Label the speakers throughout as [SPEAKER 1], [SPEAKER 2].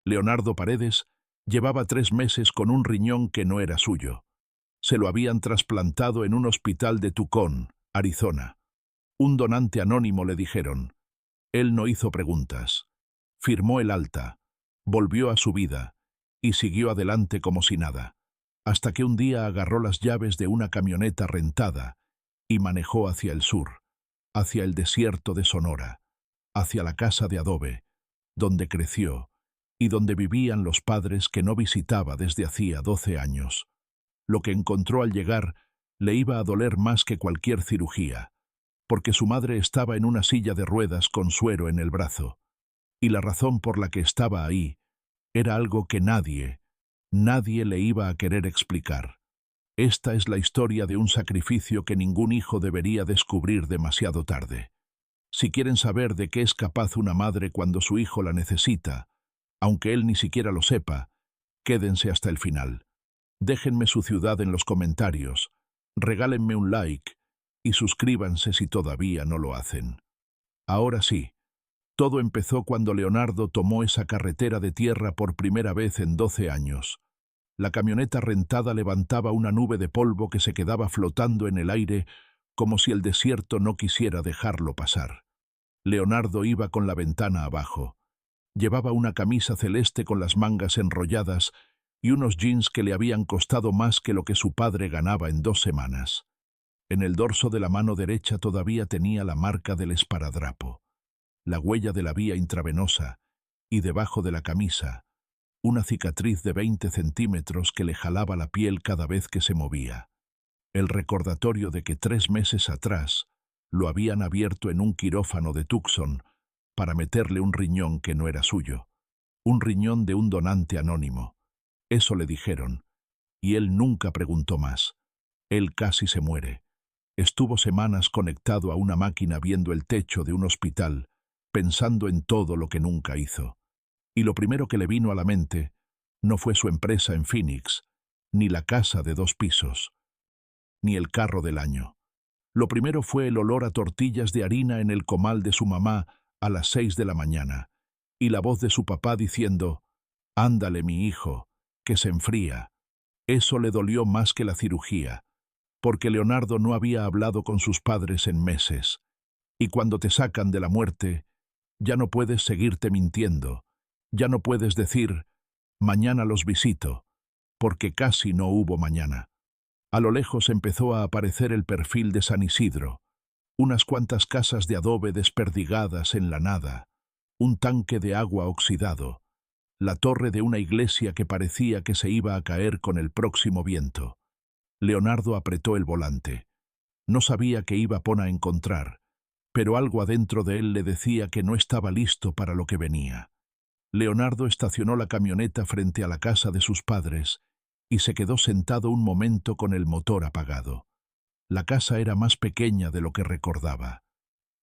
[SPEAKER 1] Leonardo Paredes llevaba 3 meses con un riñón que no era suyo. Se lo habían trasplantado en un hospital de Tucson, Arizona. Un donante anónimo, le dijeron. Él no hizo preguntas. Firmó el alta, volvió a su vida y siguió adelante como si nada, hasta que un día agarró las llaves de una camioneta rentada y manejó hacia el sur, hacia el desierto de Sonora, hacia la casa de adobe, donde creció y donde vivían los padres que no visitaba desde hacía 12 años. Lo que encontró al llegar le iba a doler más que cualquier cirugía, porque su madre estaba en una silla de ruedas con suero en el brazo, y la razón por la que estaba ahí era algo que nadie le iba a querer explicar. Esta es la historia de un sacrificio que ningún hijo debería descubrir demasiado tarde. Si quieren saber de qué es capaz una madre cuando su hijo la necesita, aunque él ni siquiera lo sepa, quédense hasta el final. Déjenme su ciudad en los comentarios, regálenme un like y suscríbanse si todavía no lo hacen. Ahora sí, todo empezó cuando Leonardo tomó esa carretera de tierra por primera vez en 12 años. La camioneta rentada levantaba una nube de polvo que se quedaba flotando en el aire como si el desierto no quisiera dejarlo pasar. Leonardo iba con la ventana abajo. Llevaba una camisa celeste con las mangas enrolladas y unos jeans que le habían costado más que lo que su padre ganaba en 2 semanas. En el dorso de la mano derecha todavía tenía la marca del esparadrapo, la huella de la vía intravenosa, y debajo de la camisa, una cicatriz de 20 centímetros que le jalaba la piel cada vez que se movía. El recordatorio de que 3 meses atrás lo habían abierto en un quirófano de Tucson para meterle un riñón que no era suyo, un riñón de un donante anónimo. Eso le dijeron, y él nunca preguntó más. Él casi se muere. Estuvo semanas conectado a una máquina viendo el techo de un hospital, pensando en todo lo que nunca hizo. Y lo primero que le vino a la mente no fue su empresa en Phoenix, ni la casa de 2 pisos, ni el carro del año. Lo primero fue el olor a tortillas de harina en el comal de su mamá a las 6 de la mañana, y la voz de su papá diciendo, «Ándale, mi hijo, que se enfría». Eso le dolió más que la cirugía, porque Leonardo no había hablado con sus padres en meses. Y cuando te sacan de la muerte, ya no puedes seguirte mintiendo, ya no puedes decir, «Mañana los visito», porque casi no hubo mañana. A lo lejos empezó a aparecer el perfil de San Isidro, unas cuantas casas de adobe desperdigadas en la nada, un tanque de agua oxidado, la torre de una iglesia que parecía que se iba a caer con el próximo viento. Leonardo apretó el volante. No sabía qué iba a encontrar, pero algo adentro de él le decía que no estaba listo para lo que venía. Leonardo estacionó la camioneta frente a la casa de sus padres y se quedó sentado un momento con el motor apagado. La casa era más pequeña de lo que recordaba.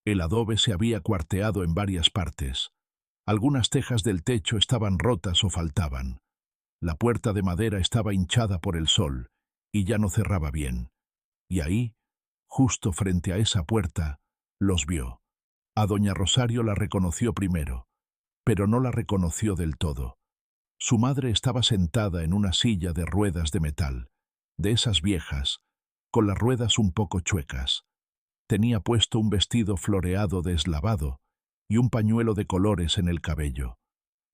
[SPEAKER 1] El adobe se había cuarteado en varias partes. Algunas tejas del techo estaban rotas o faltaban. La puerta de madera estaba hinchada por el sol y ya no cerraba bien. Y ahí, justo frente a esa puerta, los vio. A doña Rosario la reconoció primero, pero no la reconoció del todo. Su madre estaba sentada en una silla de ruedas de metal, de esas viejas, con las ruedas un poco chuecas. Tenía puesto un vestido floreado de eslavado y un pañuelo de colores en el cabello.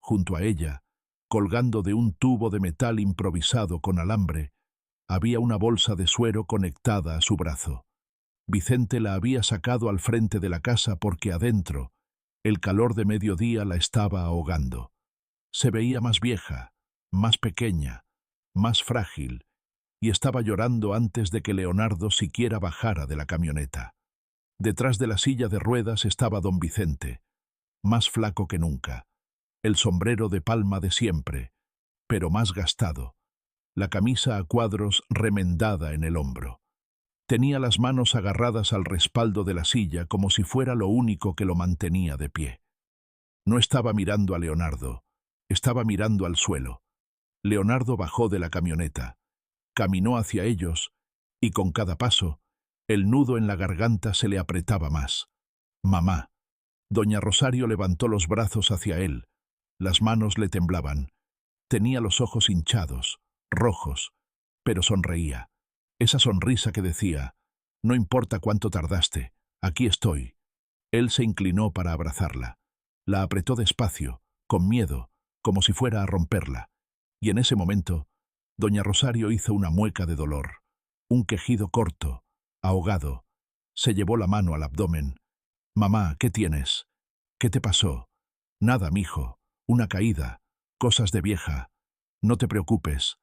[SPEAKER 1] Junto a ella, colgando de un tubo de metal improvisado con alambre, había una bolsa de suero conectada a su brazo. Vicente la había sacado al frente de la casa porque adentro el calor de mediodía la estaba ahogando. Se veía más vieja, más pequeña, más frágil, y estaba llorando antes de que Leonardo siquiera bajara de la camioneta. Detrás de la silla de ruedas estaba don Vicente, más flaco que nunca, el sombrero de palma de siempre, pero más gastado, la camisa a cuadros remendada en el hombro. Tenía las manos agarradas al respaldo de la silla como si fuera lo único que lo mantenía de pie. No estaba mirando a Leonardo, estaba mirando al suelo. Leonardo bajó de la camioneta, caminó hacia ellos, y con cada paso, el nudo en la garganta se le apretaba más. «Mamá». Doña Rosario levantó los brazos hacia él, Las manos le temblaban. Tenía los ojos hinchados, rojos, pero sonreía. Esa sonrisa que decía, no importa cuánto tardaste, aquí estoy. Él se inclinó para abrazarla. La apretó despacio, con miedo, como si fuera a romperla. Y en ese momento, doña Rosario hizo una mueca de dolor. Un quejido corto, ahogado. Se llevó la mano al abdomen. «Mamá, ¿qué tienes? ¿Qué te pasó?» «Nada, mijo. Una caída. Cosas de vieja. No te preocupes».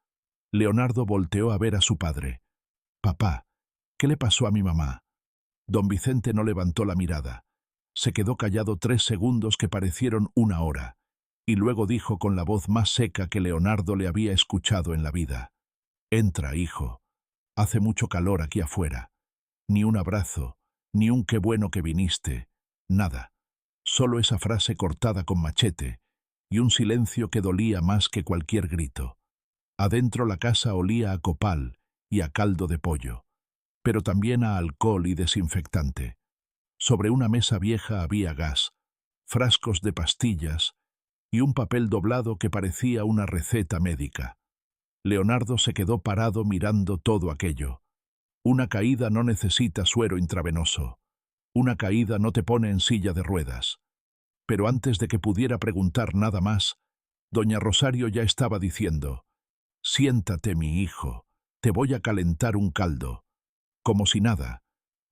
[SPEAKER 1] Leonardo volteó a ver a su padre. «Papá, ¿qué le pasó a mi mamá?» Don Vicente no levantó la mirada. Se quedó callado 3 segundos que parecieron una hora, y luego dijo con la voz más seca que Leonardo le había escuchado en la vida. «Entra, hijo. Hace mucho calor aquí afuera. Ni un abrazo, ni un qué bueno que viniste, nada. Solo esa frase cortada con machete, y un silencio que dolía más que cualquier grito. Adentro la casa olía a copal y a caldo de pollo, pero también a alcohol y desinfectante. Sobre una mesa vieja había gas, frascos de pastillas y un papel doblado que parecía una receta médica. Leonardo se quedó parado mirando todo aquello. Una caída no necesita suero intravenoso. Una caída no te pone en silla de ruedas. Pero antes de que pudiera preguntar nada más, doña Rosario ya estaba diciendo, «Siéntate, mi hijo, te voy a calentar un caldo». Como si nada,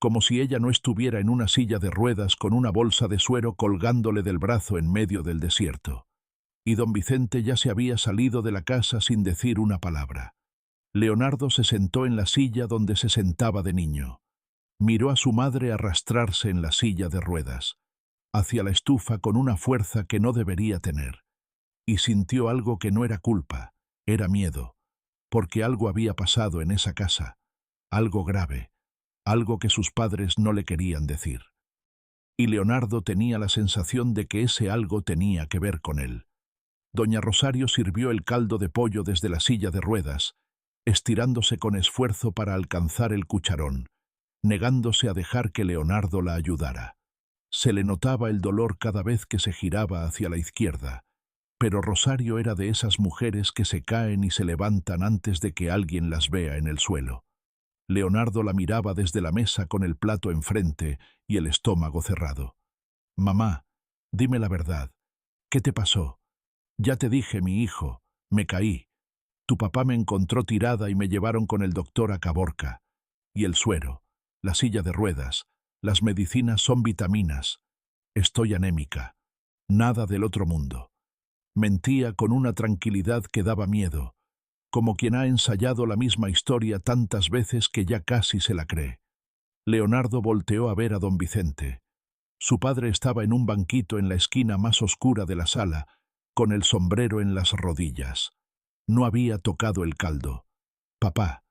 [SPEAKER 1] como si ella no estuviera en una silla de ruedas con una bolsa de suero colgándole del brazo en medio del desierto. Y don Vicente ya se había salido de la casa sin decir una palabra. Leonardo se sentó en la silla donde se sentaba de niño. Miró a su madre arrastrarse en la silla de ruedas, hacia la estufa con una fuerza que no debería tener, y sintió algo que no era culpa, era miedo, porque algo había pasado en esa casa, algo grave, algo que sus padres no le querían decir. Y Leonardo tenía la sensación de que ese algo tenía que ver con él. Doña Rosario sirvió el caldo de pollo desde la silla de ruedas, estirándose con esfuerzo para alcanzar el cucharón, negándose a dejar que Leonardo la ayudara. Se le notaba el dolor cada vez que se giraba hacia la izquierda, pero Rosario era de esas mujeres que se caen y se levantan antes de que alguien las vea en el suelo. Leonardo la miraba desde la mesa con el plato enfrente y el estómago cerrado. «Mamá, dime la verdad. ¿Qué te pasó?» «Ya te dije, mi hijo, me caí. Tu papá me encontró tirada y me llevaron con el doctor a Caborca. Y el suero, la silla de ruedas, las medicinas son vitaminas. Estoy anémica. Nada del otro mundo». Mentía con una tranquilidad que daba miedo, como quien ha ensayado la misma historia tantas veces que ya casi se la cree. Leonardo volteó a ver a don Vicente. Su padre estaba en un banquito en la esquina más oscura de la sala, con el sombrero en las rodillas. No había tocado el caldo. «Papá,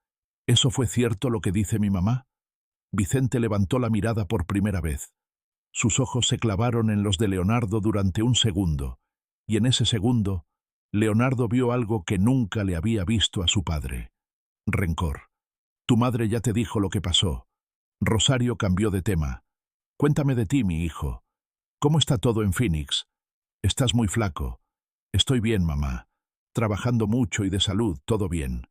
[SPEAKER 1] ¿eso fue cierto lo que dice mi mamá?» Vicente levantó la mirada por primera vez. Sus ojos se clavaron en los de Leonardo durante un segundo, y en ese segundo, Leonardo vio algo que nunca le había visto a su padre. Rencor. «Tu madre ya te dijo lo que pasó». Rosario cambió de tema. «Cuéntame de ti, mi hijo. ¿Cómo está todo en Phoenix? Estás muy flaco». «Estoy bien, mamá. Trabajando mucho y de salud, todo bien».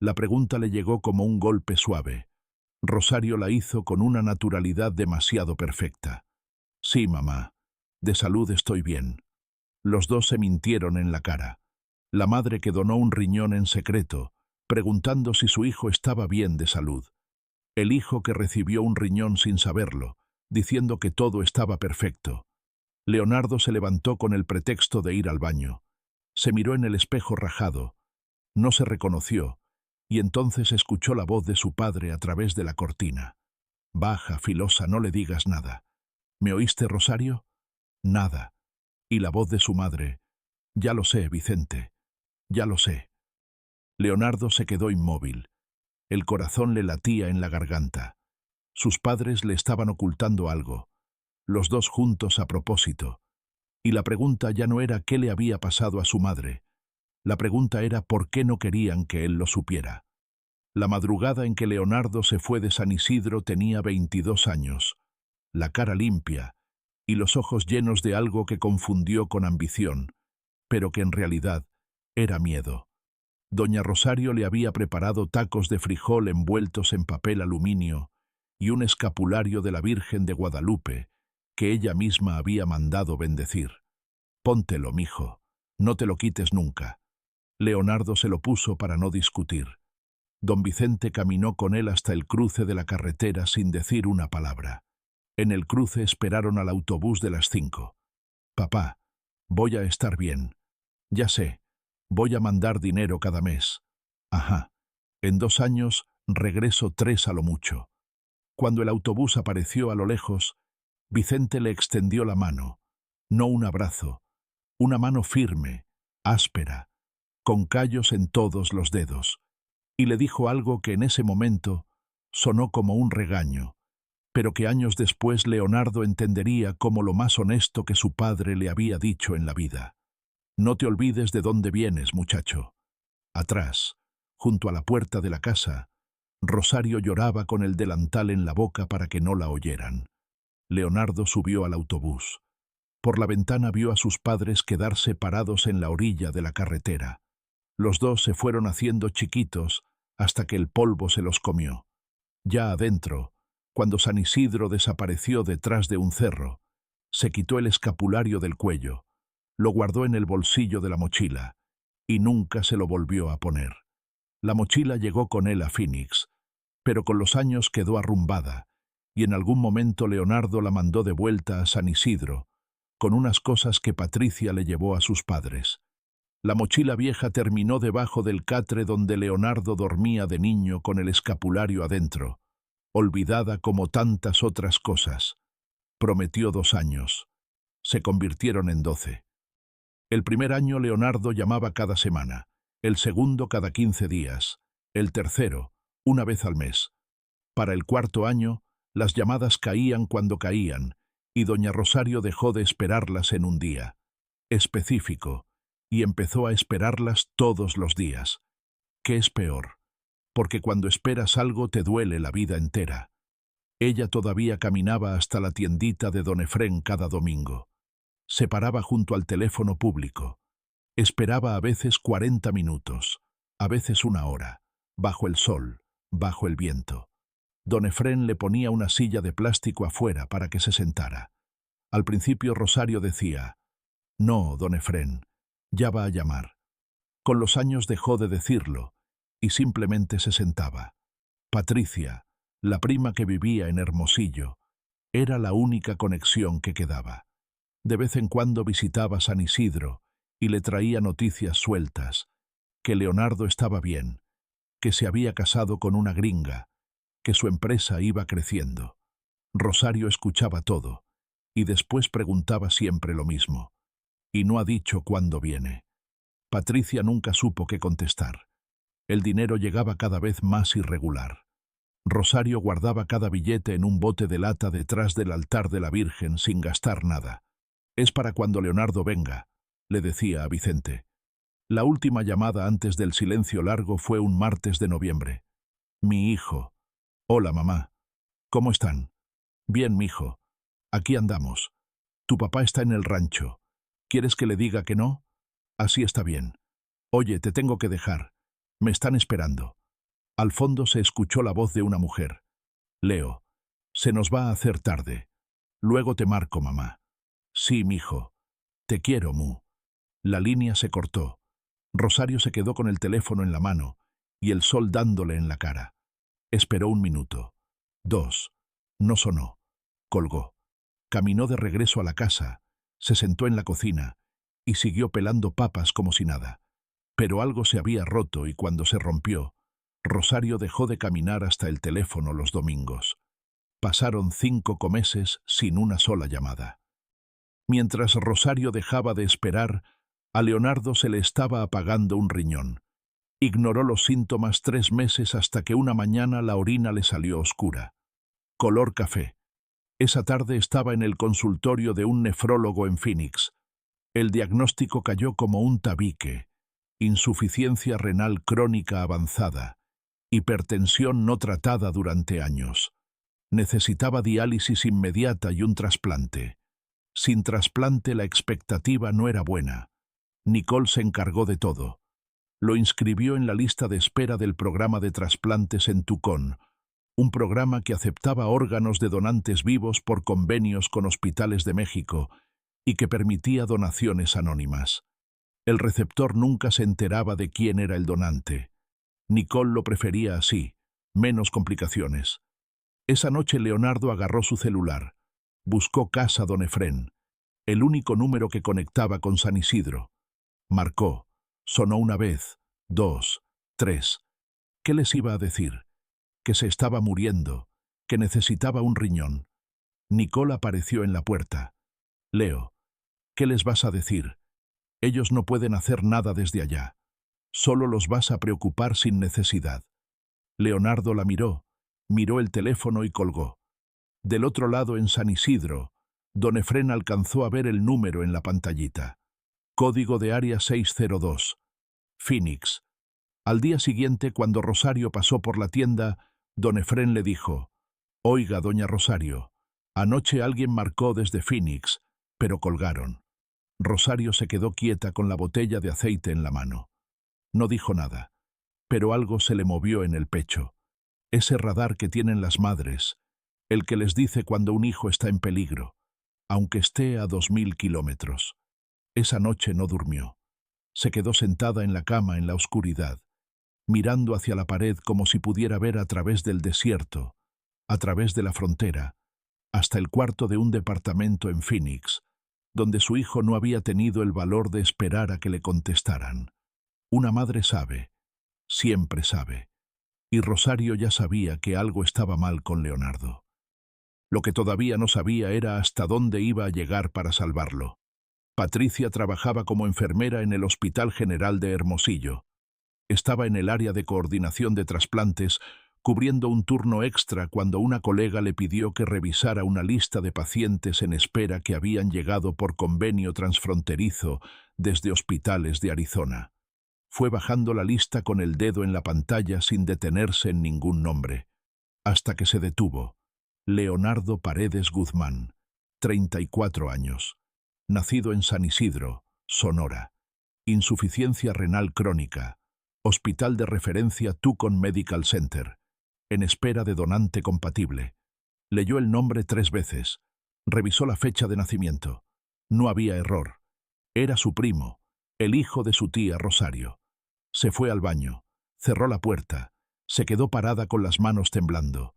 [SPEAKER 1] La pregunta le llegó como un golpe suave. Rosario la hizo con una naturalidad demasiado perfecta. «Sí, mamá. De salud estoy bien». Los dos se mintieron en la cara. La madre que donó un riñón en secreto, preguntando si su hijo estaba bien de salud. El hijo que recibió un riñón sin saberlo, diciendo que todo estaba perfecto. Leonardo se levantó con el pretexto de ir al baño. Se miró en el espejo rajado. No se reconoció, y entonces escuchó la voz de su padre a través de la cortina. «Baja, filosa, no le digas nada». «¿Me oíste, Rosario?» «Nada». Y la voz de su madre: «Ya lo sé, Vicente, ya lo sé». Leonardo se quedó inmóvil. El corazón le latía en la garganta. Sus padres le estaban ocultando algo, los dos juntos a propósito. Y la pregunta ya no era qué le había pasado a su madre. La pregunta era por qué no querían que él lo supiera. La madrugada en que Leonardo se fue de San Isidro tenía 22 años, la cara limpia y los ojos llenos de algo que confundió con ambición, pero que en realidad era miedo. Doña Rosario le había preparado tacos de frijol envueltos en papel aluminio y un escapulario de la Virgen de Guadalupe que ella misma había mandado bendecir. «Póntelo, mijo, no te lo quites nunca». Leonardo se lo puso para no discutir. Don Vicente caminó con él hasta el cruce de la carretera sin decir una palabra. En el cruce esperaron al autobús de las 5. «Papá, voy a estar bien. Ya sé, voy a mandar dinero cada mes. Ajá, en 2 años regreso 3 a lo mucho». Cuando el autobús apareció a lo lejos, Vicente le extendió la mano, no un abrazo, una mano firme, áspera, con callos en todos los dedos, y le dijo algo que en ese momento sonó como un regaño, pero que años después Leonardo entendería como lo más honesto que su padre le había dicho en la vida. «No te olvides de dónde vienes, muchacho». Atrás, junto a la puerta de la casa, Rosario lloraba con el delantal en la boca para que no la oyeran. Leonardo subió al autobús. Por la ventana vio a sus padres quedarse parados en la orilla de la carretera. Los dos se fueron haciendo chiquitos hasta que el polvo se los comió. Ya adentro, cuando San Isidro desapareció detrás de un cerro, se quitó el escapulario del cuello, lo guardó en el bolsillo de la mochila y nunca se lo volvió a poner. La mochila llegó con él a Phoenix, pero con los años quedó arrumbada, y en algún momento Leonardo la mandó de vuelta a San Isidro, con unas cosas que Patricia le llevó a sus padres. La mochila vieja terminó debajo del catre donde Leonardo dormía de niño con el escapulario adentro, olvidada como tantas otras cosas. Prometió 2 años. Se convirtieron en 12. El primer año Leonardo llamaba cada semana, el segundo cada 15 días, el tercero, una vez al mes. Para el cuarto año, las llamadas caían cuando caían, y doña Rosario dejó de esperarlas en un día específico, y empezó a esperarlas todos los días. ¿Qué es peor? Porque cuando esperas algo te duele la vida entera. Ella todavía caminaba hasta la tiendita de don Efrén cada domingo. Se paraba junto al teléfono público. Esperaba a veces 40 minutos, a veces 1 hora, bajo el sol, bajo el viento. Don Efrén le ponía una silla de plástico afuera para que se sentara. Al principio Rosario decía: «No, don Efrén, ya va a llamar». Con los años dejó de decirlo y simplemente se sentaba. Patricia, la prima que vivía en Hermosillo, era la única conexión que quedaba. De vez en cuando visitaba San Isidro y le traía noticias sueltas, que Leonardo estaba bien, que se había casado con una gringa, que su empresa iba creciendo. Rosario escuchaba todo, y después preguntaba siempre lo mismo. «¿Y no ha dicho cuándo viene?». Patricia nunca supo qué contestar. El dinero llegaba cada vez más irregular. Rosario guardaba cada billete en un bote de lata detrás del altar de la Virgen sin gastar nada. «Es para cuando Leonardo venga», le decía a Vicente. La última llamada antes del silencio largo fue un martes de noviembre. «Mi hijo». «Hola, mamá. ¿Cómo están?». «Bien, mijo. Aquí andamos. Tu papá está en el rancho. ¿Quieres que le diga que no?». «Así está bien. Oye, te tengo que dejar. Me están esperando». Al fondo se escuchó la voz de una mujer. «Leo, se nos va a hacer tarde. Luego te marco, mamá». «Sí, mijo. Te quiero, mu». La línea se cortó. Rosario se quedó con el teléfono en la mano y el sol dándole en la cara. Esperó 1 minuto. 2. No sonó. Colgó. Caminó de regreso a la casa, se sentó en la cocina y siguió pelando papas como si nada. Pero algo se había roto y cuando se rompió, Rosario dejó de caminar hasta el teléfono los domingos. Pasaron 5 meses sin una sola llamada. Mientras Rosario dejaba de esperar, a Leonardo se le estaba apagando un riñón. Ignoró los síntomas 3 meses hasta que una mañana la orina le salió oscura. Color café. Esa tarde estaba en el consultorio de un nefrólogo en Phoenix. El diagnóstico cayó como un tabique: insuficiencia renal crónica avanzada, hipertensión no tratada durante años. Necesitaba diálisis inmediata y un trasplante. Sin trasplante la expectativa no era buena. Nicole se encargó de todo. Lo inscribió en la lista de espera del programa de trasplantes en Tucson, un programa que aceptaba órganos de donantes vivos por convenios con hospitales de México y que permitía donaciones anónimas. El receptor nunca se enteraba de quién era el donante. Nicole lo prefería así, menos complicaciones. Esa noche Leonardo agarró su celular. Buscó Casa Don Efrén, el único número que conectaba con San Isidro. Marcó. Sonó una vez, dos, tres. ¿Qué les iba a decir? Que se estaba muriendo, que necesitaba un riñón. Nicole apareció en la puerta. Leo, ¿qué les vas a decir? Ellos no pueden hacer nada desde allá. Solo los vas a preocupar sin necesidad. Leonardo la miró el teléfono y colgó. Del otro lado, en San Isidro, Don Efrén alcanzó a ver el número en la pantallita. Código de área 602. Phoenix. Al día siguiente, cuando Rosario pasó por la tienda, Don Efrén le dijo: «Oiga, doña Rosario, anoche alguien marcó desde Phoenix, pero colgaron». Rosario se quedó quieta con la botella de aceite en la mano. No dijo nada, pero algo se le movió en el pecho. Ese radar que tienen las madres, el que les dice cuando un hijo está en peligro, aunque esté a 2000 kilómetros. Esa noche no durmió. Se quedó sentada en la cama en la oscuridad, mirando hacia la pared como si pudiera ver a través del desierto, a través de la frontera, hasta el cuarto de un departamento en Phoenix, donde su hijo no había tenido el valor de esperar a que le contestaran. Una madre sabe, siempre sabe, y Rosario ya sabía que algo estaba mal con Leonardo. Lo que todavía no sabía era hasta dónde iba a llegar para salvarlo. Patricia trabajaba como enfermera en el Hospital General de Hermosillo. Estaba en el área de coordinación de trasplantes, cubriendo un turno extra cuando una colega le pidió que revisara una lista de pacientes en espera que habían llegado por convenio transfronterizo desde hospitales de Arizona. Fue bajando la lista con el dedo en la pantalla sin detenerse en ningún nombre, hasta que se detuvo. Leonardo Paredes Guzmán, 34 años, nacido en San Isidro, Sonora, insuficiencia renal crónica, hospital de referencia Tucson Medical Center, en espera de donante compatible. Leyó el nombre 3 veces, revisó la fecha de nacimiento. No había error. Era su primo, el hijo de su tía Rosario. Se fue al baño, cerró la puerta, se quedó parada con las manos temblando.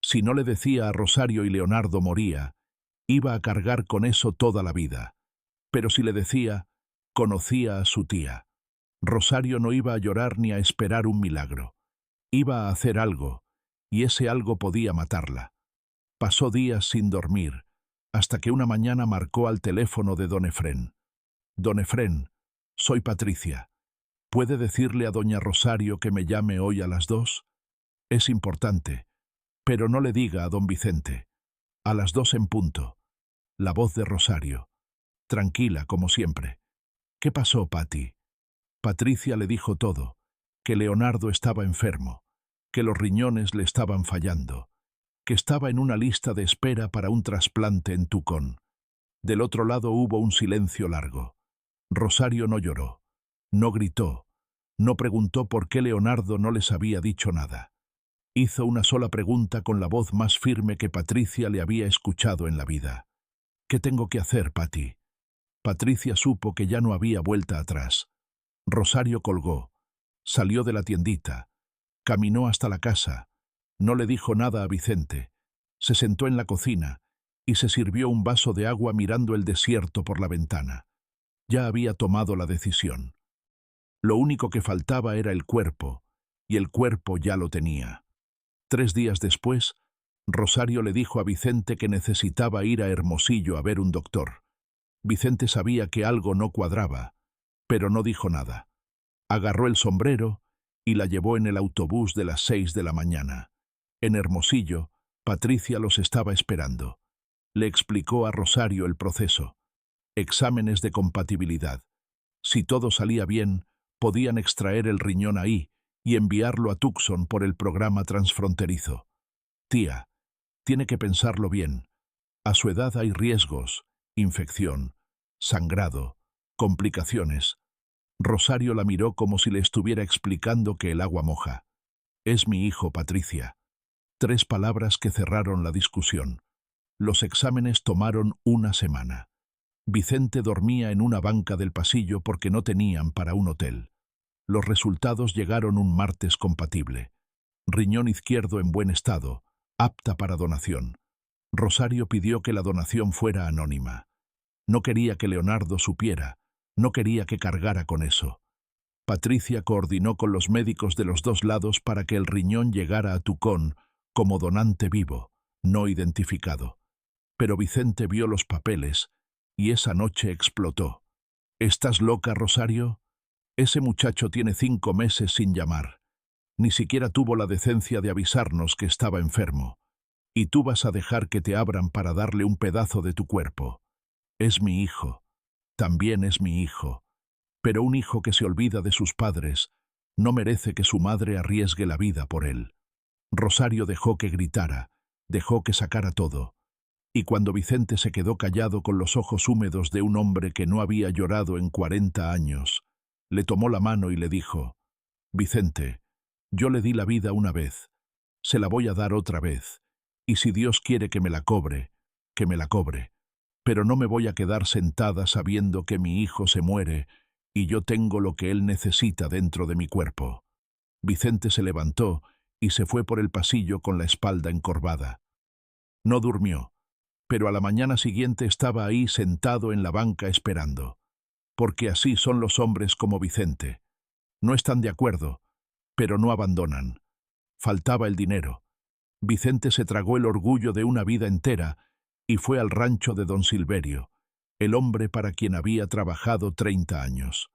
[SPEAKER 1] Si no le decía a Rosario y Leonardo moría, iba a cargar con eso toda la vida. Pero si le decía, conocía a su tía. Rosario no iba a llorar ni a esperar un milagro. Iba a hacer algo, y ese algo podía matarla. Pasó días sin dormir, hasta que una mañana marcó al teléfono de Don Efrén. «Don Efrén, soy Patricia. ¿Puede decirle a doña Rosario que me llame hoy a las 2? Es importante, pero no le diga a don Vicente. A las 2 en punto». La voz de Rosario, tranquila como siempre. «¿Qué pasó, Pati?» Patricia le dijo todo, que Leonardo estaba enfermo, que los riñones le estaban fallando, que estaba en una lista de espera para un trasplante en Tucson. Del otro lado hubo un silencio largo. Rosario no lloró, no gritó, no preguntó por qué Leonardo no les había dicho nada. Hizo una sola pregunta con la voz más firme que Patricia le había escuchado en la vida. «¿Qué tengo que hacer, Pati?» Patricia supo que ya no había vuelta atrás. Rosario colgó, salió de la tiendita, caminó hasta la casa, no le dijo nada a Vicente, se sentó en la cocina y se sirvió un vaso de agua mirando el desierto por la ventana. Ya había tomado la decisión. Lo único que faltaba era el cuerpo, y el cuerpo ya lo tenía. 3 días después, Rosario le dijo a Vicente que necesitaba ir a Hermosillo a ver un doctor. Vicente sabía que algo no cuadraba, pero no dijo nada. Agarró el sombrero y la llevó en el autobús de las 6 de la mañana. En Hermosillo, Patricia los estaba esperando. Le explicó a Rosario el proceso. Exámenes de compatibilidad. Si todo salía bien, podían extraer el riñón ahí y enviarlo a Tucson por el programa transfronterizo. «Tía, tiene que pensarlo bien. A su edad hay riesgos, infección, sangrado, complicaciones. Rosario la miró como si le estuviera explicando que el agua moja. «Es mi hijo, Patricia». 3 palabras que cerraron la discusión. Los exámenes tomaron una semana. Vicente dormía en una banca del pasillo porque no tenían para un hotel. Los resultados llegaron un martes compatible. Riñón izquierdo en buen estado, apta para donación. Rosario pidió que la donación fuera anónima. No quería que Leonardo supiera, no quería que cargara con eso. Patricia coordinó con los médicos de los 2 lados para que el riñón llegara a Tucón como donante vivo, no identificado. Pero Vicente vio los papeles y esa noche explotó. «¿Estás loca, Rosario? Ese muchacho tiene 5 meses sin llamar. Ni siquiera tuvo la decencia de avisarnos que estaba enfermo. Y tú vas a dejar que te abran para darle un pedazo de tu cuerpo. Es mi hijo. También es mi hijo. Pero un hijo que se olvida de sus padres no merece que su madre arriesgue la vida por él». Rosario dejó que gritara, dejó que sacara todo. Y cuando Vicente se quedó callado con los ojos húmedos de un hombre que no había llorado en 40 años, le tomó la mano y le dijo: «Vicente, yo le di la vida una vez, se la voy a dar otra vez, y si Dios quiere que me la cobre, que me la cobre. Pero no me voy a quedar sentada sabiendo que mi hijo se muere y yo tengo lo que él necesita dentro de mi cuerpo». Vicente se levantó y se fue por el pasillo con la espalda encorvada. No durmió, pero a la mañana siguiente estaba ahí sentado en la banca esperando. Porque así son los hombres como Vicente. No están de acuerdo, pero no abandonan. Faltaba el dinero. Vicente se tragó el orgullo de una vida entera y fue al rancho de don Silverio, el hombre para quien había trabajado 30 años.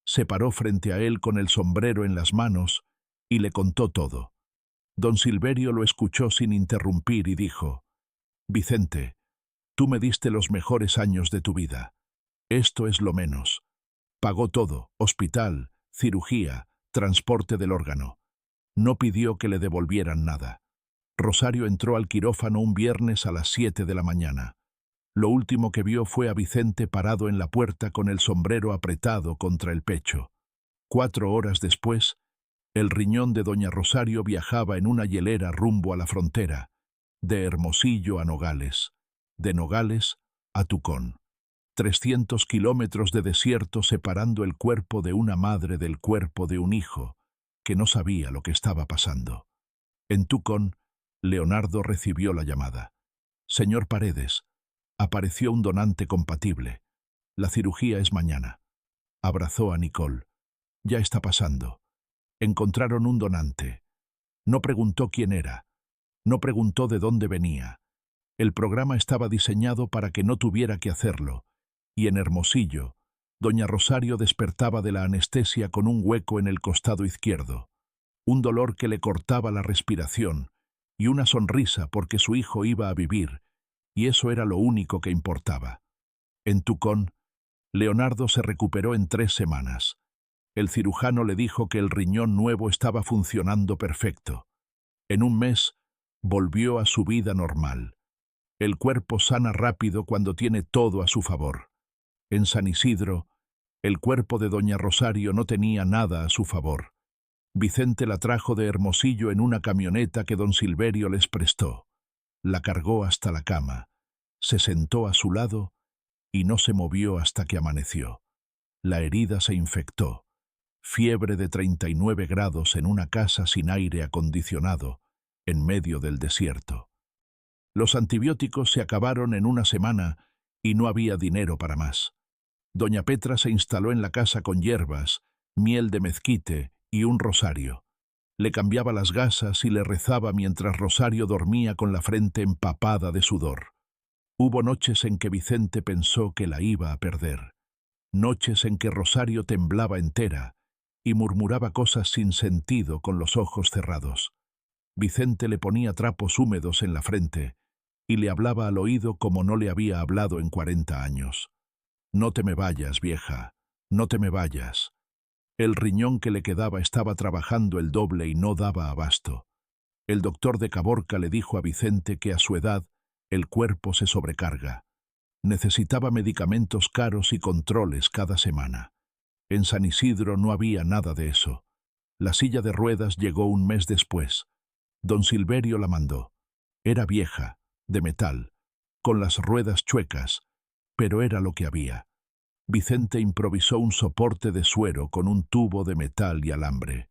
[SPEAKER 1] Se paró frente a él con el sombrero en las manos y le contó todo. Don Silverio lo escuchó sin interrumpir y dijo: «Vicente, tú me diste los mejores años de tu vida. Esto es lo menos. Pagó todo, hospital, cirugía, transporte del órgano. No pidió que le devolvieran nada». Rosario entró al quirófano un viernes a las 7 de la mañana. Lo último que vio fue a Vicente parado en la puerta con el sombrero apretado contra el pecho. 4 horas después, el riñón de doña Rosario viajaba en una hielera rumbo a la frontera, de Hermosillo a Nogales, de Nogales a Tucón. 300 kilómetros de desierto separando el cuerpo de una madre del cuerpo de un hijo, que no sabía lo que estaba pasando. En Tucón, Leonardo recibió la llamada. «Señor Paredes, apareció un donante compatible. La cirugía es mañana». Abrazó a Nicole. «Ya está pasando. Encontraron un donante». No preguntó quién era. No preguntó de dónde venía. El programa estaba diseñado para que no tuviera que hacerlo. Y en Hermosillo, doña Rosario despertaba de la anestesia con un hueco en el costado izquierdo, un dolor que le cortaba la respiración y una sonrisa porque su hijo iba a vivir, y eso era lo único que importaba. En Tucón, Leonardo se recuperó en 3 semanas. El cirujano le dijo que el riñón nuevo estaba funcionando perfecto. En un mes, volvió a su vida normal. El cuerpo sana rápido cuando tiene todo a su favor. En San Isidro, el cuerpo de doña Rosario no tenía nada a su favor. Vicente la trajo de Hermosillo en una camioneta que don Silverio les prestó. La cargó hasta la cama, se sentó a su lado y no se movió hasta que amaneció. La herida se infectó. Fiebre de 39 grados en una casa sin aire acondicionado, en medio del desierto. Los antibióticos se acabaron en una semana y no había dinero para más. Doña Petra se instaló en la casa con hierbas, miel de mezquite y un rosario. Le cambiaba las gasas y le rezaba mientras Rosario dormía con la frente empapada de sudor. Hubo noches en que Vicente pensó que la iba a perder. Noches en que Rosario temblaba entera y murmuraba cosas sin sentido con los ojos cerrados. Vicente le ponía trapos húmedos en la frente y le hablaba al oído como no le había hablado en 40 años. «No te me vayas, vieja, no te me vayas». El riñón que le quedaba estaba trabajando el doble y no daba abasto. El doctor de Caborca le dijo a Vicente que a su edad el cuerpo se sobrecarga. Necesitaba medicamentos caros y controles cada semana. En San Isidro no había nada de eso. La silla de ruedas llegó un mes después. Don Silverio la mandó. Era vieja, de metal, con las ruedas chuecas, pero era lo que había. Vicente improvisó un soporte de suero con un tubo de metal y alambre.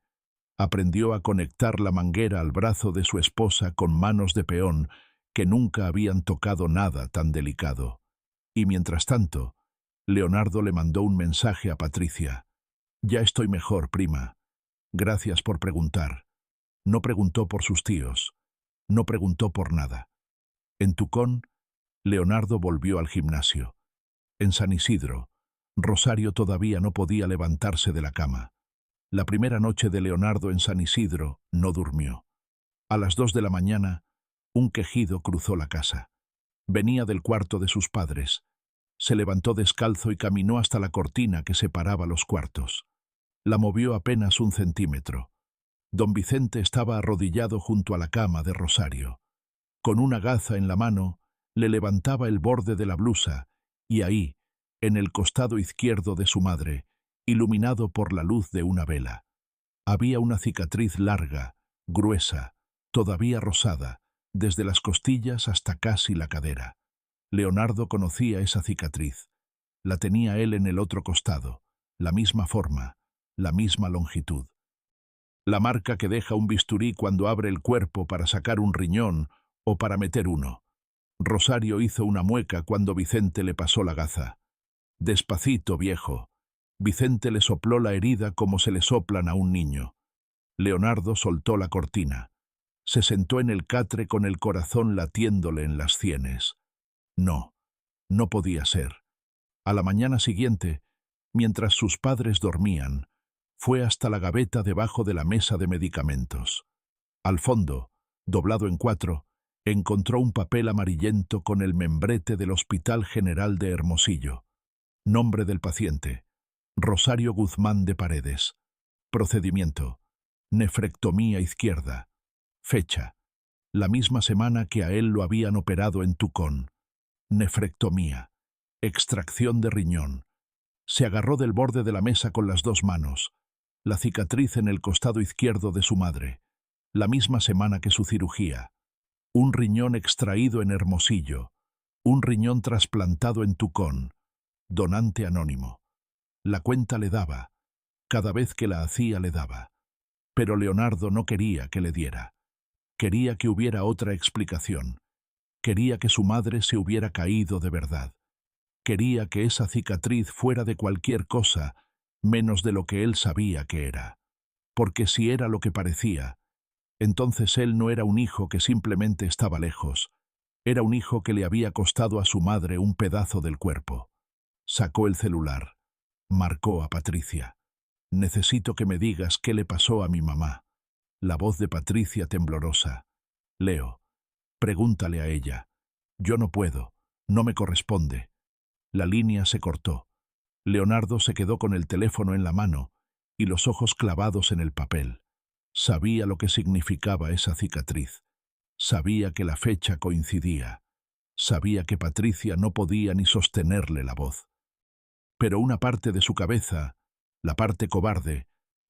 [SPEAKER 1] Aprendió a conectar la manguera al brazo de su esposa con manos de peón que nunca habían tocado nada tan delicado. Y mientras tanto, Leonardo le mandó un mensaje a Patricia. «Ya estoy mejor, prima. Gracias por preguntar». No preguntó por sus tíos. No preguntó por nada. En Tucón, Leonardo volvió al gimnasio. En San Isidro, Rosario todavía no podía levantarse de la cama. La primera noche de Leonardo en San Isidro no durmió. A las 2 de la mañana, un quejido cruzó la casa. Venía del cuarto de sus padres. Se levantó descalzo y caminó hasta la cortina que separaba los cuartos. La movió apenas 1 centímetro. Don Vicente estaba arrodillado junto a la cama de Rosario. Con una gaza en la mano, le levantaba el borde de la blusa y ahí, en el costado izquierdo de su madre, iluminado por la luz de una vela, había una cicatriz larga, gruesa, todavía rosada, desde las costillas hasta casi la cadera. Leonardo conocía esa cicatriz. La tenía él en el otro costado, la misma forma, la misma longitud. La marca que deja un bisturí cuando abre el cuerpo para sacar un riñón o para meter uno. Rosario hizo una mueca cuando Vicente le pasó la gaza. «Despacito, viejo». Vicente le sopló la herida como se le soplan a un niño. Leonardo soltó la cortina. Se sentó en el catre con el corazón latiéndole en las sienes. No, no podía ser. A la mañana siguiente, mientras sus padres dormían, fue hasta la gaveta debajo de la mesa de medicamentos. Al fondo, doblado en 4, encontró un papel amarillento con el membrete del Hospital General de Hermosillo. Nombre del paciente: Rosario Guzmán de Paredes. Procedimiento: nefrectomía izquierda. Fecha: la misma semana que a él lo habían operado en Tucón. Nefrectomía. Extracción de riñón. Se agarró del borde de la mesa con las 2 manos. La cicatriz en el costado izquierdo de su madre. La misma semana que su cirugía. Un riñón extraído en Hermosillo. Un riñón trasplantado en Tucón. Donante anónimo. La cuenta le daba. Cada vez que la hacía le daba. Pero Leonardo no quería que le diera. Quería que hubiera otra explicación. Quería que su madre se hubiera caído de verdad. Quería que esa cicatriz fuera de cualquier cosa, menos de lo que él sabía que era. Porque si era lo que parecía, entonces él no era un hijo que simplemente estaba lejos. Era un hijo que le había costado a su madre un pedazo del cuerpo. Sacó el celular. Marcó a Patricia. «Necesito que me digas qué le pasó a mi mamá». La voz de Patricia temblorosa. «Leo, pregúntale a ella. Yo no puedo, no me corresponde». La línea se cortó. Leonardo se quedó con el teléfono en la mano y los ojos clavados en el papel. Sabía lo que significaba esa cicatriz. Sabía que la fecha coincidía. Sabía que Patricia no podía ni sostenerle la voz. Pero una parte de su cabeza, la parte cobarde,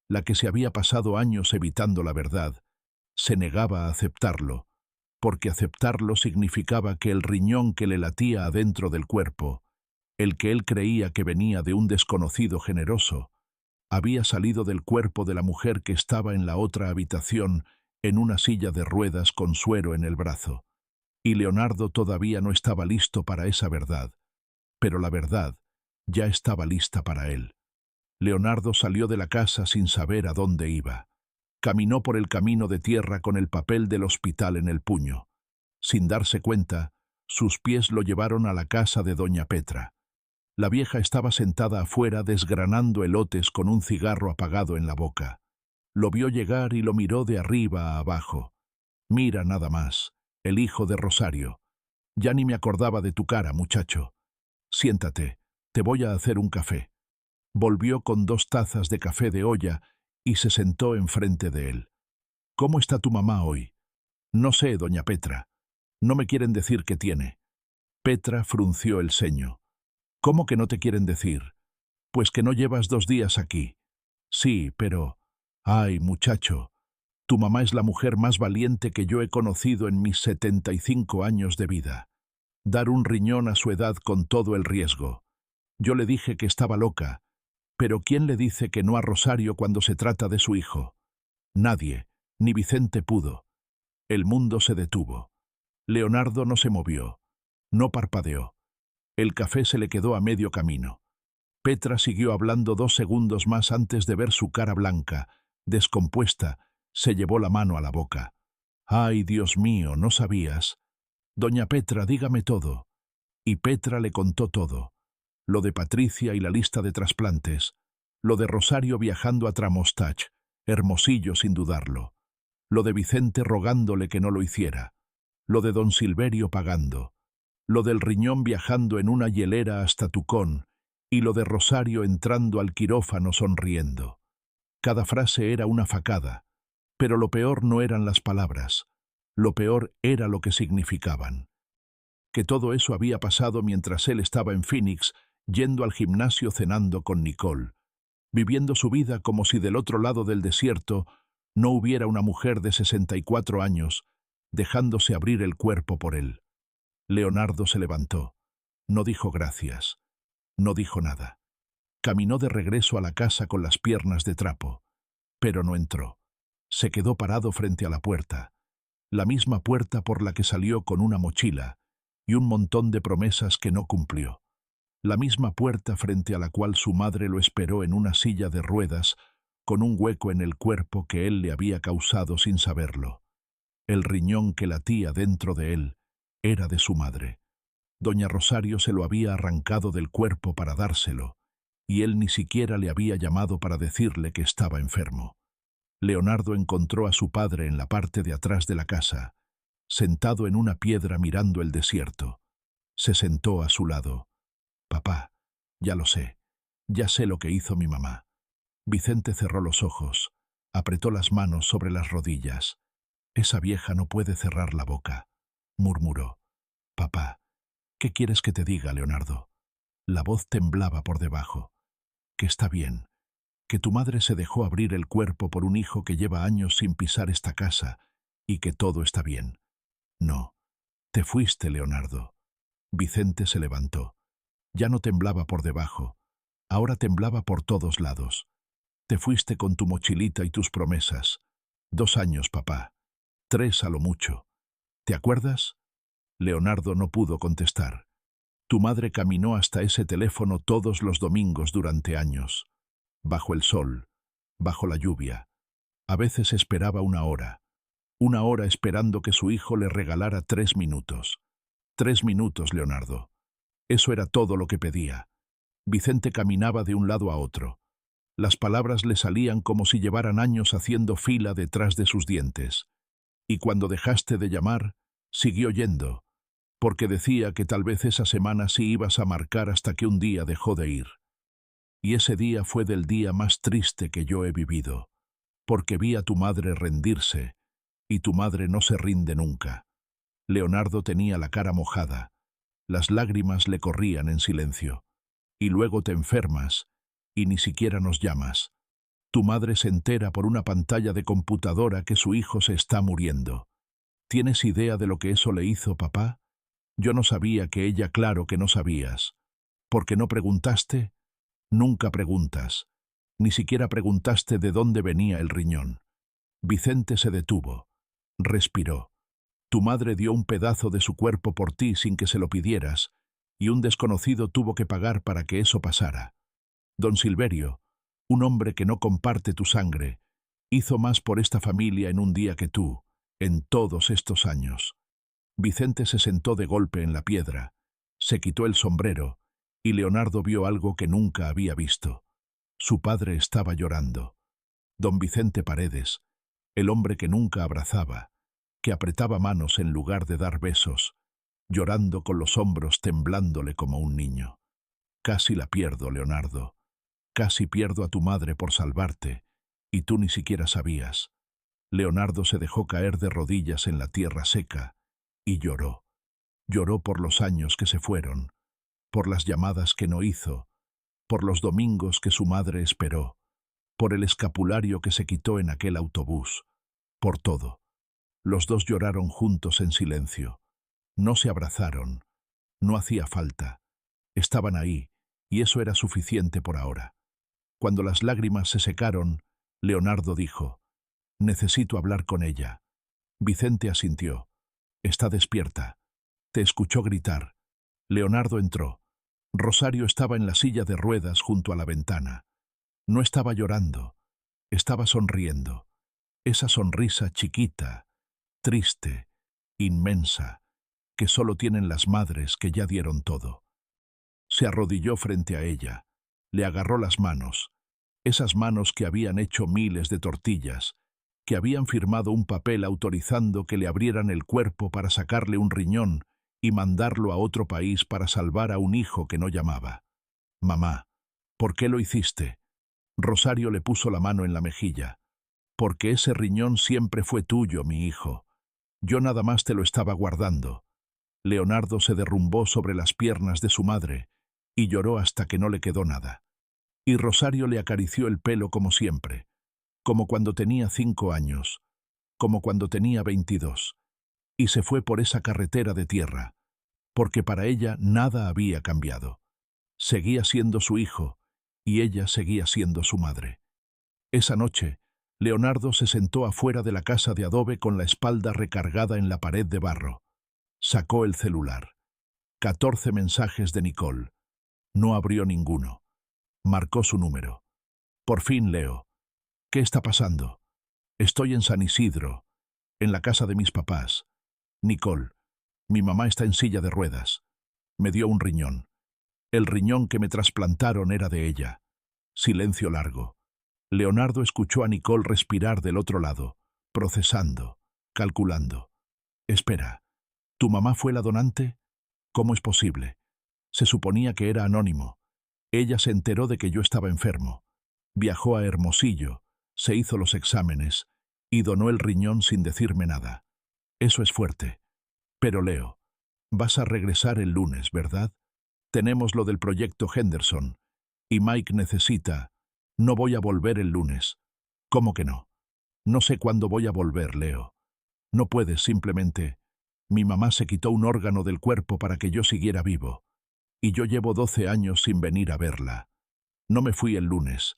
[SPEAKER 1] la que se había pasado años evitando la verdad, se negaba a aceptarlo, porque aceptarlo significaba que el riñón que le latía adentro del cuerpo, el que él creía que venía de un desconocido generoso, había salido del cuerpo de la mujer que estaba en la otra habitación en una silla de ruedas con suero en el brazo. Y Leonardo todavía no estaba listo para esa verdad, pero la verdad ya estaba lista para él. Leonardo salió de la casa sin saber a dónde iba. Caminó por el camino de tierra con el papel del hospital en el puño. Sin darse cuenta, sus pies lo llevaron a la casa de doña Petra. La vieja estaba sentada afuera desgranando elotes con un cigarro apagado en la boca. Lo vio llegar y lo miró de arriba a abajo. «Mira nada más, el hijo de Rosario. Ya ni me acordaba de tu cara, muchacho. Siéntate, te voy a hacer un café». Volvió con 2 tazas de café de olla y se sentó enfrente de él. «¿Cómo está tu mamá hoy?» «No sé, doña Petra. No me quieren decir qué tiene». Petra frunció el ceño. «¿Cómo que no te quieren decir?» Pues que no llevas 2 días aquí. Sí, pero... Ay, muchacho, tu mamá es la mujer más valiente que yo he conocido en mis 75 años de vida. Dar un riñón a su edad con todo el riesgo. Yo le dije que estaba loca, pero ¿quién le dice que no a Rosario cuando se trata de su hijo? Nadie, ni Vicente pudo. El mundo se detuvo. Leonardo no se movió, no parpadeó. El café se le quedó a medio camino. Petra siguió hablando 2 segundos más antes de ver su cara blanca, descompuesta, se llevó la mano a la boca. «Ay, Dios mío, ¿no sabías? Doña Petra, dígame todo». Y Petra le contó todo. Lo de Patricia y la lista de trasplantes. Lo de Rosario viajando a Tramostach, Hermosillo sin dudarlo. Lo de Vicente rogándole que no lo hiciera. Lo de don Silverio pagando. Lo del riñón viajando en una hielera hasta Tucón. Y lo de Rosario entrando al quirófano sonriendo. Cada frase era una facada, pero lo peor no eran las palabras, lo peor era lo que significaban. Que todo eso había pasado mientras él estaba en Phoenix, yendo al gimnasio cenando con Nicole, viviendo su vida como si del otro lado del desierto no hubiera una mujer de 64 años, dejándose abrir el cuerpo por él. Leonardo se levantó, no dijo gracias. No dijo nada. Caminó de regreso a la casa con las piernas de trapo, pero no entró. Se quedó parado frente a la puerta, la misma puerta por la que salió con una mochila y un montón de promesas que no cumplió. La misma puerta frente a la cual su madre lo esperó en una silla de ruedas con un hueco en el cuerpo que él le había causado sin saberlo. El riñón que latía dentro de él era de su madre. Doña Rosario se lo había arrancado del cuerpo para dárselo, y él ni siquiera le había llamado para decirle que estaba enfermo. Leonardo encontró a su padre en la parte de atrás de la casa, sentado en una piedra mirando el desierto. Se sentó a su lado. «Papá, ya lo sé. Ya sé lo que hizo mi mamá». Vicente cerró los ojos, apretó las manos sobre las rodillas. «Esa vieja no puede cerrar la boca», murmuró. «Papá, ¿qué quieres que te diga, Leonardo?» La voz temblaba por debajo. «Que está bien, que tu madre se dejó abrir el cuerpo por un hijo que lleva años sin pisar esta casa y que todo está bien». «No, te fuiste, Leonardo». Vicente se levantó. Ya no temblaba por debajo, ahora temblaba por todos lados. «Te fuiste con tu mochilita y tus promesas. 2 años, papá. 3 a lo mucho. ¿Te acuerdas?» Leonardo no pudo contestar. «Tu madre caminó hasta ese teléfono todos los domingos durante años. Bajo el sol, bajo la lluvia. A veces esperaba 1 hora esperando que su hijo le regalara 3 minutos. 3 minutos, Leonardo. Eso era todo lo que pedía». Vicente caminaba de un lado a otro. Las palabras le salían como si llevaran años haciendo fila detrás de sus dientes. «Y cuando dejaste de llamar, siguió yendo, porque decía que tal vez esa semana sí ibas a marcar hasta que un día dejó de ir. Y ese día fue del día más triste que yo he vivido, porque vi a tu madre rendirse, y tu madre no se rinde nunca». Leonardo tenía la cara mojada, las lágrimas le corrían en silencio. «Y luego te enfermas, y ni siquiera nos llamas. Tu madre se entera por una pantalla de computadora que su hijo se está muriendo. ¿Tienes idea de lo que eso le hizo, papá? Yo no sabía que ella, claro que no sabías. ¿Por qué no preguntaste? Nunca preguntas. Ni siquiera preguntaste de dónde venía el riñón». Vicente se detuvo. Respiró. «Tu madre dio un pedazo de su cuerpo por ti sin que se lo pidieras, y un desconocido tuvo que pagar para que eso pasara. Don Silverio, un hombre que no comparte tu sangre, hizo más por esta familia en un día que tú, en todos estos años». Vicente se sentó de golpe en la piedra, se quitó el sombrero, y Leonardo vio algo que nunca había visto. Su padre estaba llorando. Don Vicente Paredes, el hombre que nunca abrazaba, que apretaba manos en lugar de dar besos, llorando con los hombros temblándole como un niño. «Casi la pierdo, Leonardo. Casi pierdo a tu madre por salvarte, y tú ni siquiera sabías». Leonardo se dejó caer de rodillas en la tierra seca y lloró. Lloró por los años que se fueron, por las llamadas que no hizo, por los domingos que su madre esperó, por el escapulario que se quitó en aquel autobús, por todo. Los dos lloraron juntos en silencio. No se abrazaron. No hacía falta. Estaban ahí, y eso era suficiente por ahora. Cuando las lágrimas se secaron, Leonardo dijo: «Necesito hablar con ella». Vicente asintió. «Está despierta». Te escuchó gritar. Leonardo entró. Rosario estaba en la silla de ruedas junto a la ventana. No estaba llorando. Estaba sonriendo. Esa sonrisa chiquita, triste, inmensa, que solo tienen las madres que ya dieron todo. Se arrodilló frente a ella. Le agarró las manos. Esas manos que habían hecho miles de tortillas, que habían firmado un papel autorizando que le abrieran el cuerpo para sacarle un riñón y mandarlo a otro país para salvar a un hijo que no llamaba. «Mamá, ¿por qué lo hiciste?». Rosario le puso la mano en la mejilla. «Porque ese riñón siempre fue tuyo, mi hijo. Yo nada más te lo estaba guardando». Leonardo se derrumbó sobre las piernas de su madre y lloró hasta que no le quedó nada. Y Rosario le acarició el pelo como siempre, como cuando tenía 5 años, como cuando tenía 22, y se fue por esa carretera de tierra, porque para ella nada había cambiado. Seguía siendo su hijo, y ella seguía siendo su madre. Esa noche, Leonardo se sentó afuera de la casa de adobe con la espalda recargada en la pared de barro. Sacó el celular. 14 mensajes de Nicole. No abrió ninguno. Marcó su número. «Por fin, Leo. ¿Qué está pasando?» «Estoy en San Isidro, en la casa de mis papás. Nicole, mi mamá está en silla de ruedas. Me dio un riñón. El riñón que me trasplantaron era de ella». Silencio largo. Leonardo escuchó a Nicole respirar del otro lado, procesando, calculando. «Espera, ¿tu mamá fue la donante? ¿Cómo es posible? Se suponía que era anónimo. Ella se enteró de que yo estaba enfermo. Viajó a Hermosillo, se hizo los exámenes y donó el riñón sin decirme nada. Eso es fuerte. Pero Leo, vas a regresar el lunes, ¿verdad? Tenemos lo del proyecto Henderson y Mike necesita... No voy a volver el lunes». «¿Cómo que no? No sé cuándo voy a volver, Leo. No puedes simplemente... Mi mamá se quitó un órgano del cuerpo para que yo siguiera vivo. Y yo llevo 12 años sin venir a verla. No me fui el lunes.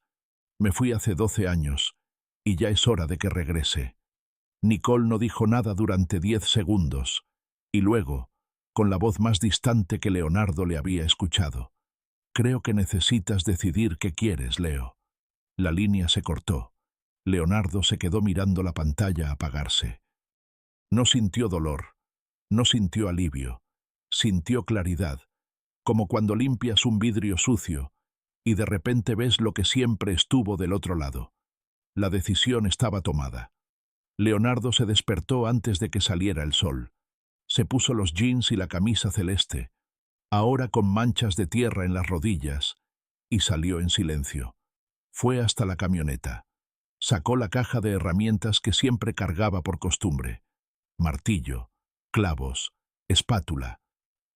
[SPEAKER 1] Me fui hace 12 años, y ya es hora de que regrese». Nicole no dijo nada durante 10 segundos, y luego, con la voz más distante que Leonardo le había escuchado: «Creo que necesitas decidir qué quieres, Leo». La línea se cortó. Leonardo se quedó mirando la pantalla apagarse. No sintió dolor, no sintió alivio, sintió claridad, como cuando limpias un vidrio sucio y de repente ves lo que siempre estuvo del otro lado. La decisión estaba tomada. Leonardo se despertó antes de que saliera el sol. Se puso los jeans y la camisa celeste, ahora con manchas de tierra en las rodillas, y salió en silencio. Fue hasta la camioneta. Sacó la caja de herramientas que siempre cargaba por costumbre. Martillo, clavos, espátula.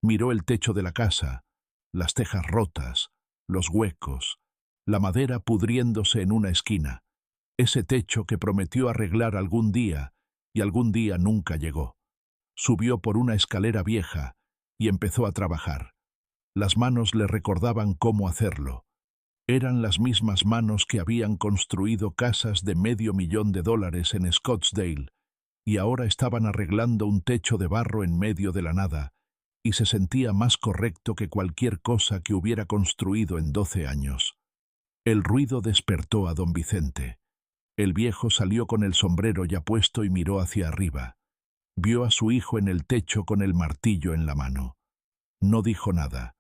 [SPEAKER 1] Miró el techo de la casa, las tejas rotas, los huecos, la madera pudriéndose en una esquina. Ese techo que prometió arreglar algún día, y algún día nunca llegó. Subió por una escalera vieja y empezó a trabajar. Las manos le recordaban cómo hacerlo. Eran las mismas manos que habían construido casas de $500,000 en Scottsdale, y ahora estaban arreglando un techo de barro en medio de la nada, y se sentía más correcto que cualquier cosa que hubiera construido en 12 años. El ruido despertó a don Vicente. El viejo salió con el sombrero ya puesto y miró hacia arriba. Vio a su hijo en el techo con el martillo en la mano. No dijo nada.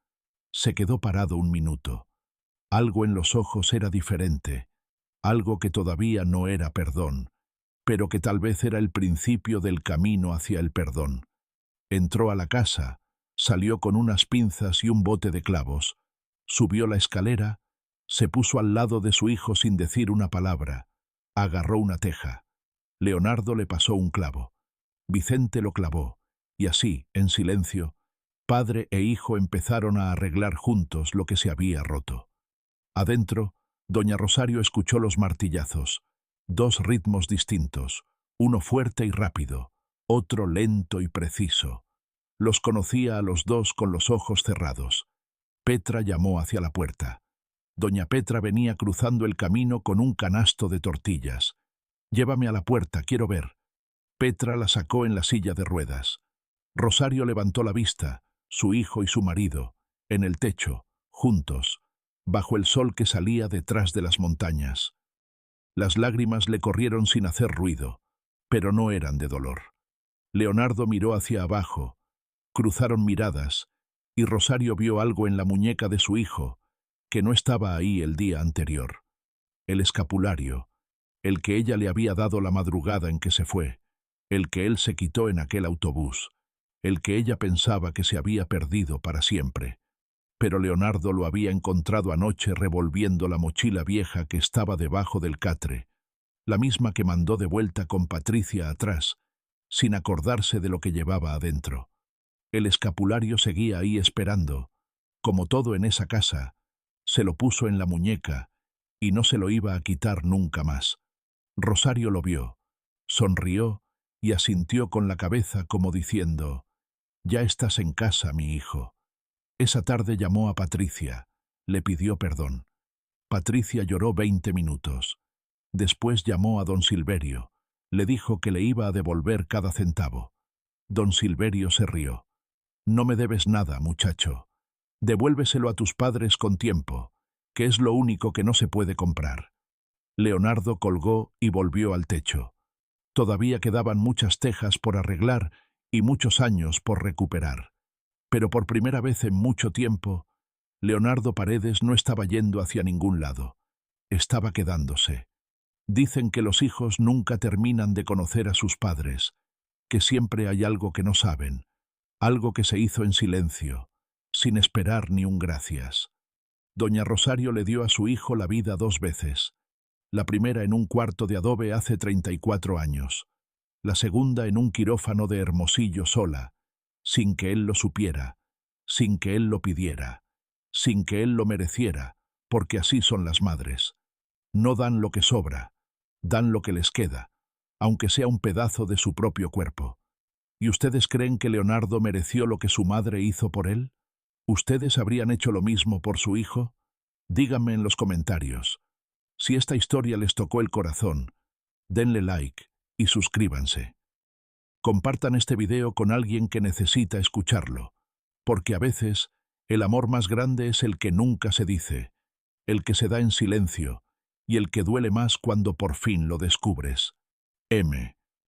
[SPEAKER 1] Se quedó parado un minuto. Algo en los ojos era diferente, algo que todavía no era perdón, pero que tal vez era el principio del camino hacia el perdón. Entró a la casa, salió con unas pinzas y un bote de clavos, subió la escalera, se puso al lado de su hijo sin decir una palabra, agarró una teja. Leonardo le pasó un clavo. Vicente lo clavó, y así, en silencio, padre e hijo empezaron a arreglar juntos lo que se había roto. Adentro, doña Rosario escuchó los martillazos, dos ritmos distintos, uno fuerte y rápido, otro lento y preciso. Los conocía a los dos con los ojos cerrados. Petra llamó hacia la puerta. Doña Petra venía cruzando el camino con un canasto de tortillas. «Llévame a la puerta, quiero ver». Petra la sacó en la silla de ruedas. Rosario levantó la vista, su hijo y su marido, en el techo, juntos, bajo el sol que salía detrás de las montañas. Las lágrimas le corrieron sin hacer ruido, pero no eran de dolor. Leonardo miró hacia abajo, cruzaron miradas, y Rosario vio algo en la muñeca de su hijo, que no estaba ahí el día anterior. El escapulario, el que ella le había dado la madrugada en que se fue, el que él se quitó en aquel autobús, el que ella pensaba que se había perdido para siempre. Pero Leonardo lo había encontrado anoche revolviendo la mochila vieja que estaba debajo del catre, la misma que mandó de vuelta con Patricia atrás, sin acordarse de lo que llevaba adentro. El escapulario seguía ahí esperando. Como todo en esa casa, se lo puso en la muñeca y no se lo iba a quitar nunca más. Rosario lo vio, sonrió y asintió con la cabeza como diciendo: «Ya estás en casa, mi hijo». Esa tarde llamó a Patricia, le pidió perdón. Patricia lloró 20 minutos. Después llamó a don Silverio, le dijo que le iba a devolver cada centavo. Don Silverio se rió. «No me debes nada, muchacho. Devuélveselo a tus padres con tiempo, que es lo único que no se puede comprar». Leonardo colgó y volvió al techo. Todavía quedaban muchas tejas por arreglar y muchos años por recuperar. Pero por primera vez en mucho tiempo, Leonardo Paredes no estaba yendo hacia ningún lado. Estaba quedándose. Dicen que los hijos nunca terminan de conocer a sus padres, que siempre hay algo que no saben, algo que se hizo en silencio, sin esperar ni un gracias. Doña Rosario le dio a su hijo la vida 2 veces. La primera en un cuarto de adobe hace 34 años. La segunda en un quirófano de Hermosillo sola, sin que él lo supiera, sin que él lo pidiera, sin que él lo mereciera, porque así son las madres. No dan lo que sobra, dan lo que les queda, aunque sea un pedazo de su propio cuerpo. ¿Y ustedes creen que Leonardo mereció lo que su madre hizo por él? ¿Ustedes habrían hecho lo mismo por su hijo? Díganme en los comentarios. Si esta historia les tocó el corazón, denle like y suscríbanse. Compartan este video con alguien que necesita escucharlo, porque a veces el amor más grande es el que nunca se dice, el que se da en silencio y el que duele más cuando por fin lo descubres. M.